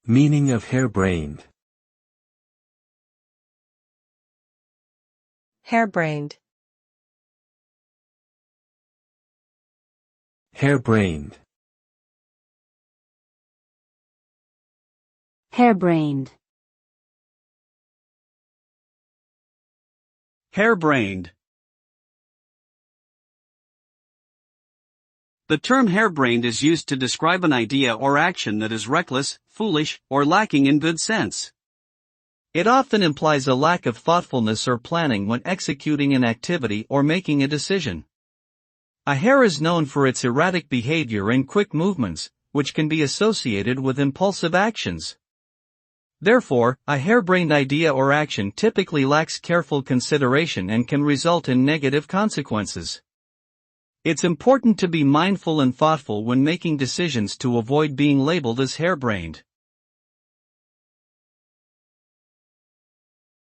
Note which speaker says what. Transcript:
Speaker 1: Meaning of hare-brained.
Speaker 2: Hare-brained.
Speaker 1: Hare-brained.
Speaker 3: Hare-brained.
Speaker 4: Hare-brained. The term hare-brained is used to describe an idea or action that is reckless, foolish, or lacking in good sense. It often implies a lack of thoughtfulness or planning when executing an activity or making a decision. A hare is known for its erratic behavior and quick movements, which can be associated with impulsive actions. Therefore, a hare-brained idea or action typically lacks careful consideration and can result in negative consequences. It's important to be mindful and thoughtful when making decisions to avoid being labeled as hare-brained.